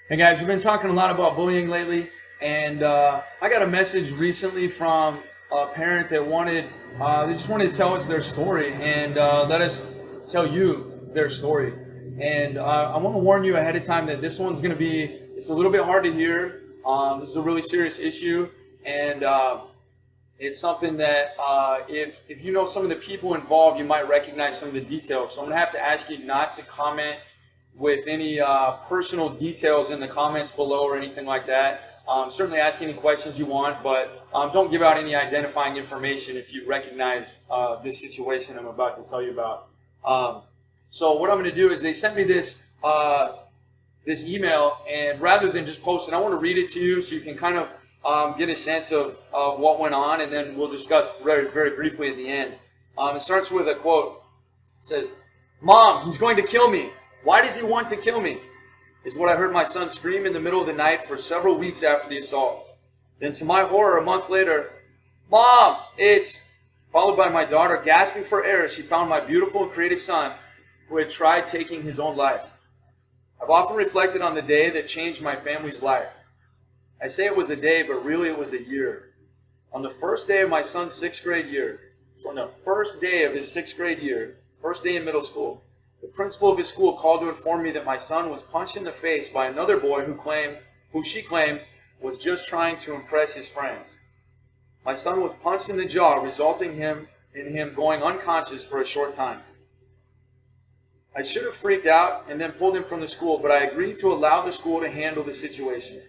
Hey guys, we've been talking a lot about bullying lately, and I got a message recently from a parent that they just wanted to tell us their story and let us tell you their story. And I want to warn you ahead of time that this one's going to be, it's a little bit hard to hear. This is a really serious issue, and it's something that if you know some of the people involved, you might recognize some of the details. So I'm going to have to ask you not to comment with any personal details in the comments below or anything like that. Certainly ask any questions you want, but don't give out any identifying information if you recognize this situation I'm about to tell you about. So what I'm going to do is they sent me this email, and rather than just post it, I want to read it to you so you can kind of get a sense of what went on, and then we'll discuss very, very briefly at the end. It starts with a quote. It says, "Mom, he's going to kill me. Why does he want to kill me?" Is what I heard my son scream in the middle of the night for several weeks after the assault. Then to my horror, a month later, "Mom, it's..." followed by my daughter gasping for air as she found my beautiful and creative son who had tried taking his own life. I've often reflected on the day that changed my family's life. I say it was a day, but really it was a year. On the first day of my son's sixth grade year, so on the first day of his sixth grade year, first day in middle school, the principal of his school called to inform me that my son was punched in the face by another boy who she claimed was just trying to impress his friends. My son was punched in the jaw, resulting in him going unconscious for a short time. I should have freaked out and then pulled him from the school, but I agreed to allow the school to handle the situation.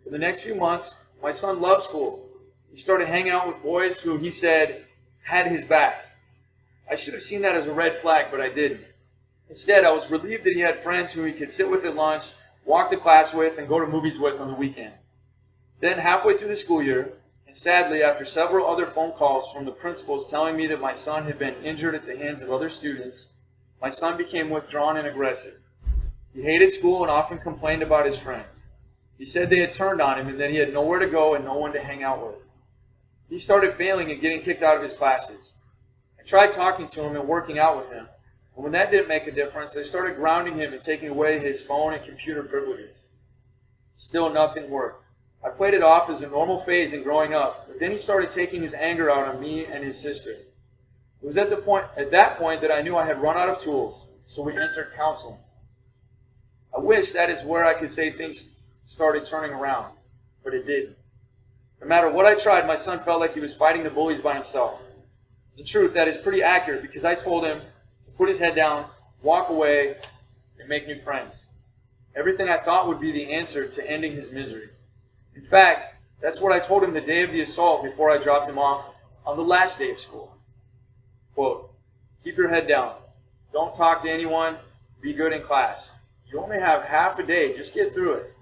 For the next few months, my son loved school. He started hanging out with boys who he said had his back. I should have seen that as a red flag, but I didn't. Instead, I was relieved that he had friends who he could sit with at lunch, walk to class with, and go to movies with on the weekend. Then, halfway through the school year, and sadly, after several other phone calls from the principals telling me that my son had been injured at the hands of other students, my son became withdrawn and aggressive. He hated school and often complained about his friends. He said they had turned on him and that he had nowhere to go and no one to hang out with. He started failing and getting kicked out of his classes. I tried talking to him and working out with him. And when that didn't make a difference, they started grounding him and taking away his phone and computer privileges. Still nothing worked. I played it off as a normal phase in growing up, but then he started taking his anger out on me and his sister. It was at that point that I knew I had run out of tools, so we entered counseling. I wish that is where I could say things started turning around, but it didn't. No matter what I tried, my son felt like he was fighting the bullies by himself. In truth, that is pretty accurate because I told him to put his head down, walk away, and make new friends. Everything I thought would be the answer to ending his misery. In fact, that's what I told him the day of the assault before I dropped him off on the last day of school. Quote, "Keep your head down. Don't talk to anyone. Be good in class. You only have half a day. Just get through it."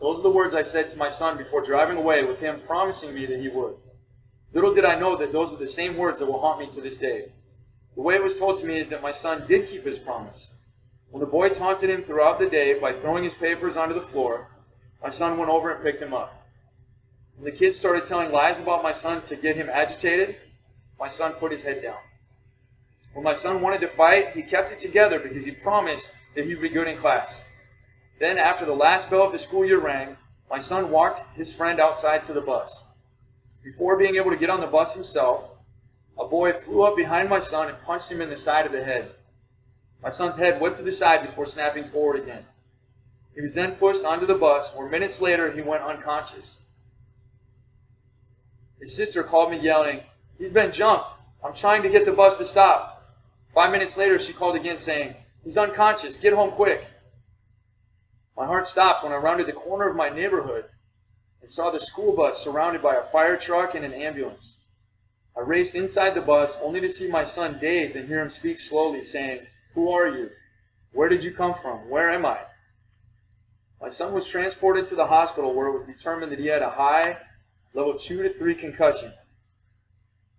Those are the words I said to my son before driving away, with him promising me that he would. Little did I know that those are the same words that will haunt me to this day. The way it was told to me is that my son did keep his promise. When the boy taunted him throughout the day by throwing his papers onto the floor, my son went over and picked him up. When the kids started telling lies about my son to get him agitated, my son put his head down. When my son wanted to fight, he kept it together because he promised that he would be good in class. Then, after the last bell of the school year rang, my son walked his friend outside to the bus. Before being able to get on the bus himself, a boy flew up behind my son and punched him in the side of the head. My son's head whipped to the side before snapping forward again. He was then pushed onto the bus, where minutes later he went unconscious. His sister called me yelling, "He's been jumped. I'm trying to get the bus to stop." 5 minutes later she called again saying, "He's unconscious. Get home quick." My heart stopped when I rounded the corner of my neighborhood and saw the school bus surrounded by a fire truck and an ambulance. I raced inside the bus only to see my son dazed and hear him speak slowly, saying, "Who are you? Where did you come from? Where am I?" My son was transported to the hospital where it was determined that he had a high, level 2 to 3 concussion.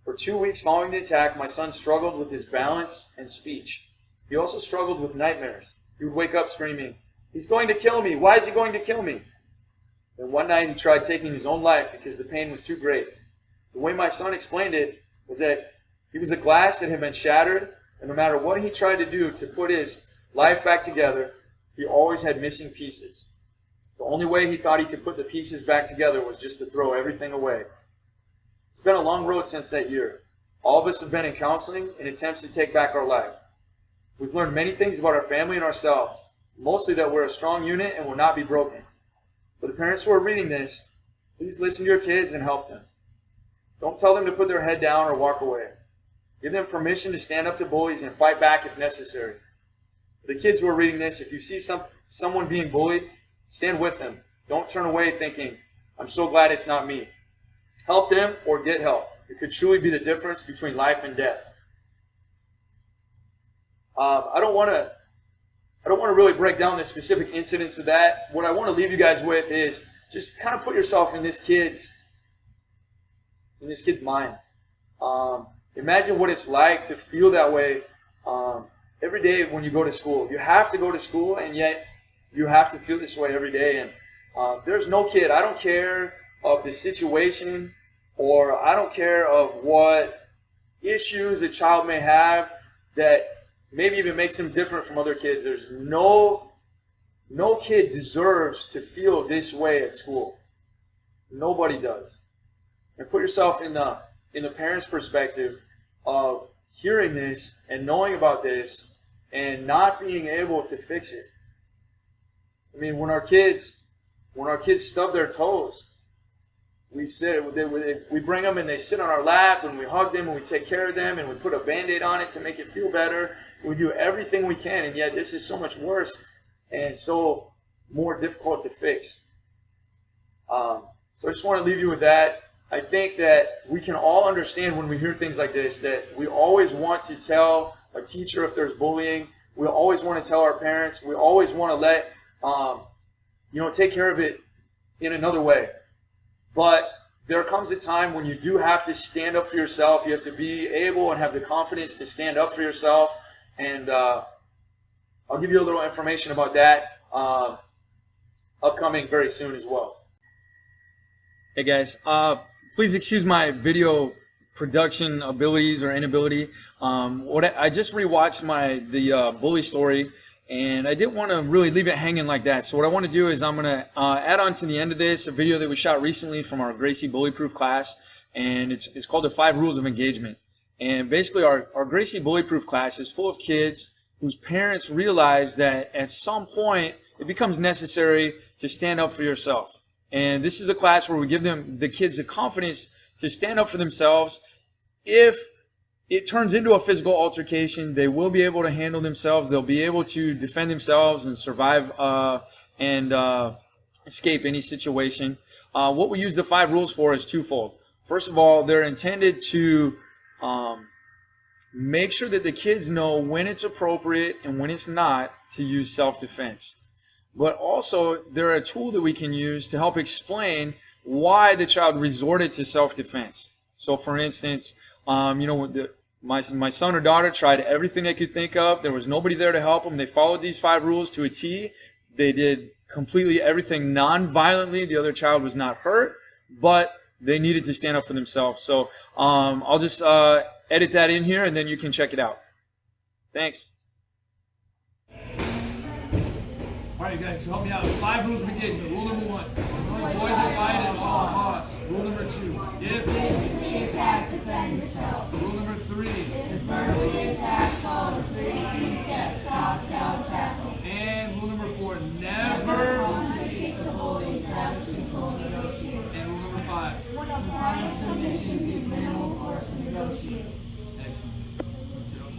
For 2 weeks following the attack, my son struggled with his balance and speech. He also struggled with nightmares. He would wake up screaming, "He's going to kill me! Why is he going to kill me?" Then one night he tried taking his own life because the pain was too great. The way my son explained it was that he was a glass that had been shattered, and no matter what he tried to do to put his life back together, he always had missing pieces. The only way he thought he could put the pieces back together was just to throw everything away. It's been a long road since that year. All of us have been in counseling in attempts to take back our life. We've learned many things about our family and ourselves, mostly that we're a strong unit and will not be broken. For the parents who are reading this, please listen to your kids and help them. Don't tell them to put their head down or walk away. Give them permission to stand up to bullies and fight back if necessary. For the kids who are reading this, if you see someone being bullied, stand with them. Don't turn away thinking, I'm so glad it's not me. Help them or get help. It could truly be the difference between life and death. I don't want to really break down the specific incidents of that. What I want to leave you guys with is just kind of put yourself in this kid's mind. Imagine what it's like to feel that way every day when you go to school. You have to go to school, and yet you have to feel this way every day. And there's no kid, I don't care of the situation, or I don't care of what issues a child may have that maybe even makes them different from other kids. There's no kid deserves to feel this way at school. Nobody does. And put yourself in the parent's perspective of hearing this and knowing about this and not being able to fix it. I mean, when our kids stub their toes, we bring them and they sit on our lap and we hug them and we take care of them and we put a Band-Aid on it to make it feel better. We do everything we can, and yet this is so much worse and so more difficult to fix. So I just want to leave you with that. I think that we can all understand when we hear things like this that we always want to tell a teacher if there's bullying. We always want to tell our parents. We always want to let, take care of it in another way. But there comes a time when you do have to stand up for yourself. You have to be able and have the confidence to stand up for yourself. And I'll give you a little information about that upcoming very soon as well. Hey guys, please excuse my video production abilities or inability. I just rewatched the bully story, and I didn't want to really leave it hanging like that. So what I want to do is I'm going to add on to the end of this a video that we shot recently from our Gracie Bully Proof class, and it's called the 5 Rules of Engagement. And basically our Gracie Bully Proof class is full of kids whose parents realize that at some point it becomes necessary to stand up for yourself. And this is a class where we give the kids the confidence to stand up for themselves. If it turns into a physical altercation, they will be able to handle themselves. They'll be able to defend themselves and survive and escape any situation. What we use the 5 rules for is twofold. First of all, they're intended to make sure that the kids know when it's appropriate and when it's not to use self-defense. But also, they're a tool that we can use to help explain why the child resorted to self-defense. So, for instance, my son or daughter tried everything they could think of. There was nobody there to help them. They followed these 5 rules to a T. They did completely everything non-violently. The other child was not hurt, but they needed to stand up for themselves. So I'll just edit that in here, and then you can check it out. Thanks. All right, guys, so help me out. 5 rules of engagement. Rule number 1, avoid the fight at all costs. Rule number 2, if physically attack, defend yourself. Rule number 3, if verbally attack, follow 3 steps, talk, tell, tackle. And rule number 4, never undertake the bully, establish control, and negotiate. And rule number 5, when applying submissions, use minimal force and negotiate. excellent.